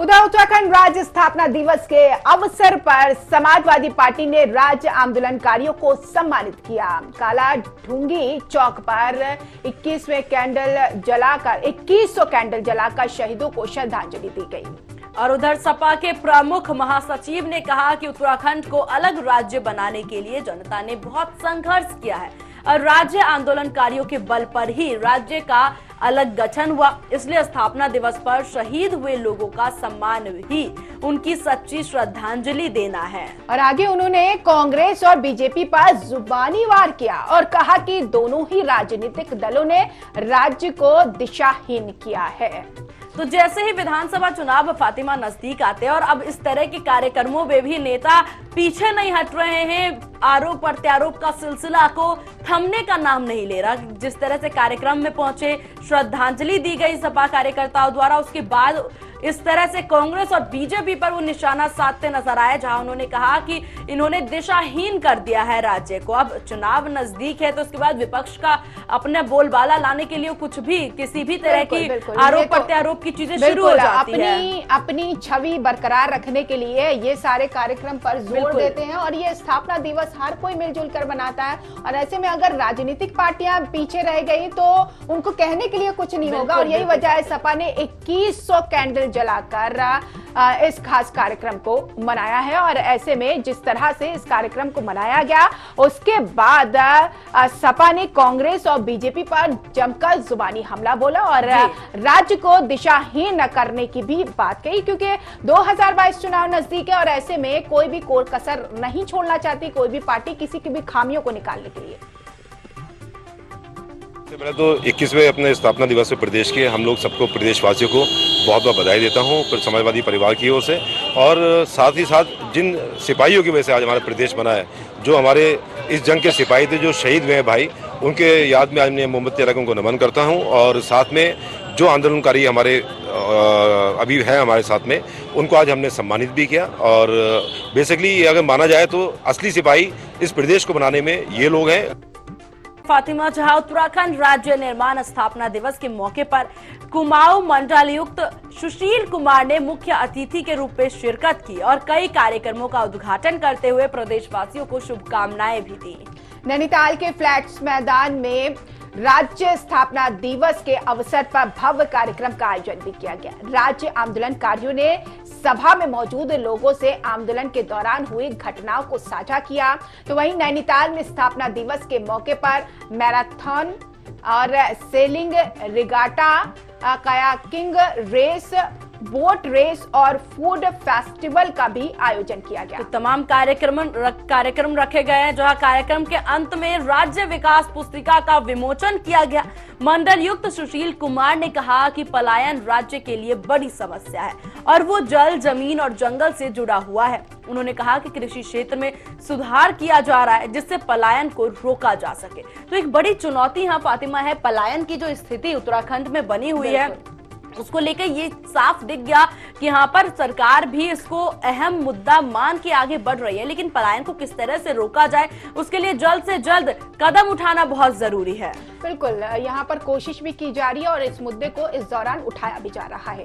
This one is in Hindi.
उधर उत्तराखंड राज्य स्थापना दिवस के अवसर पर समाजवादी पार्टी ने राज्य आंदोलनकारियों को सम्मानित किया। काला ढूंगी चौक पर 2100 कैंडल जलाकर शहीदों को श्रद्धांजलि दी गई। और उधर सपा के प्रमुख महासचिव ने कहा कि उत्तराखंड को अलग राज्य बनाने के लिए जनता ने बहुत संघर्ष किया है और राज्य आंदोलनकारियों के बल पर ही राज्य का अलग गठन हुआ, इसलिए स्थापना दिवस पर शहीद हुए लोगों का सम्मान ही उनकी सच्ची श्रद्धांजलि देना है। और आगे उन्होंने कांग्रेस और बीजेपी पर जुबानी वार किया और कहा कि दोनों ही राजनीतिक दलों ने राज्य को दिशाहीन किया है। तो जैसे ही विधानसभा चुनाव फातिमा नजदीक आते हैं और अब इस तरह के कार्यक्रमों में भी नेता पीछे नहीं हट रहे हैं, आरोप प्रत्यारोप का सिलसिला को थमने का नाम नहीं ले रहा। जिस तरह से कार्यक्रम में पहुंचे, श्रद्धांजलि दी गई सपा कार्यकर्ताओं द्वारा, उसके बाद इस तरह से कांग्रेस और बीजेपी पर वो निशाना साधते नजर आए, जहां उन्होंने कहा कि इन्होंने दिशाहीन कर दिया है राज्य को। अब चुनाव नजदीक है तो उसके बाद विपक्ष का अपने बोलबाला लाने के लिए कुछ भी किसी भी तरह की आरोप प्रत्यारोप की चीजें शुरू हो जाती है। अपनी छवि बरकरार रखने के लिए ये सारे कार्यक्रम पर जोर देते हैं और ये स्थापना दिवस हर कोई मिलजुल कर मनाता है। और ऐसे में अगर राजनीतिक पार्टियां पीछे रह गई तो उनको कहने के लिए कुछ नहीं होगा। और यही वजह है सपा ने 2100 कैंडल जलाकर इस खास कार्यक्रम को मनाया है। और ऐसे में जिस तरह से इस कार्यक्रम को मनाया गया, उसके बाद सपा ने कांग्रेस और बीजेपी पर जमकर जुबानी हमला बोला और राज्य को दिशाहीन करने की भी बात कही, क्योंकि 2022 चुनाव नजदीक है और ऐसे में कोई भी कोर कसर नहीं छोड़ना चाहती कोई भी पार्टी किसी की भी खामियों को निकालने के लिए। सबसे पहले तो 21वें अपने स्थापना दिवस पे प्रदेश के हम लोग सबको, प्रदेशवासियों को बहुत बहुत बधाई देता हूँ समाजवादी परिवार की ओर से। और साथ ही साथ जिन सिपाहियों की वजह से आज हमारा प्रदेश बना है, जो हमारे इस जंग के सिपाही थे जो शहीद हुए हैं भाई, उनके याद में आज मैं मोमबत्ती जलाकर उनको नमन करता हूँ। और साथ में जो आंदोलनकारी हमारे अभी है हमारे साथ में, उनको आज हमने सम्मानित भी किया। और बेसिकली अगर माना जाए तो असली सिपाही इस प्रदेश को बनाने में ये लोग हैं। फातिमा, जहां उत्तराखंड राज्य निर्माण स्थापना दिवस के मौके पर कुमाऊं मंडलायुक्त सुशील कुमार ने मुख्य अतिथि के रूप में शिरकत की और कई कार्यक्रमों का उद्घाटन करते हुए प्रदेशवासियों को शुभकामनाएं भी दी। नैनीताल के फ्लैट्स मैदान में राज्य स्थापना दिवस के अवसर पर भव्य कार्यक्रम का आयोजन भी किया गया। राज्य आंदोलनकारियों ने सभा में मौजूद लोगों से आंदोलन के दौरान हुई घटनाओं को साझा किया। तो वहीं नैनीताल में स्थापना दिवस के मौके पर मैराथन और sailing, regatta, kayaking race, boat race और फूड फेस्टिवल का भी आयोजन किया गया। तो तमाम कार्यक्रम रखे गए हैं, जहां कार्यक्रम के अंत में राज्य विकास पुस्तिका का विमोचन किया गया। मंडलयुक्त सुशील कुमार ने कहा कि पलायन राज्य के लिए बड़ी समस्या है और वो जल, जमीन और जंगल से जुड़ा हुआ है। उन्होंने कहा कि कृषि क्षेत्र में सुधार किया जा रहा है जिससे पलायन को रोका जा सके। तो एक बड़ी चुनौती यहाँ फातिमा है, पलायन की जो स्थिति उत्तराखंड में बनी हुई है उसको लेकर ये साफ दिख गया कि यहाँ पर सरकार भी इसको अहम मुद्दा मान के आगे बढ़ रही है, लेकिन पलायन को किस तरह से रोका जाए उसके लिए जल्द से जल्द कदम उठाना बहुत जरूरी है। बिल्कुल, यहाँ पर कोशिश भी की जा रही है और इस मुद्दे को इस दौरान उठाया भी जा रहा है।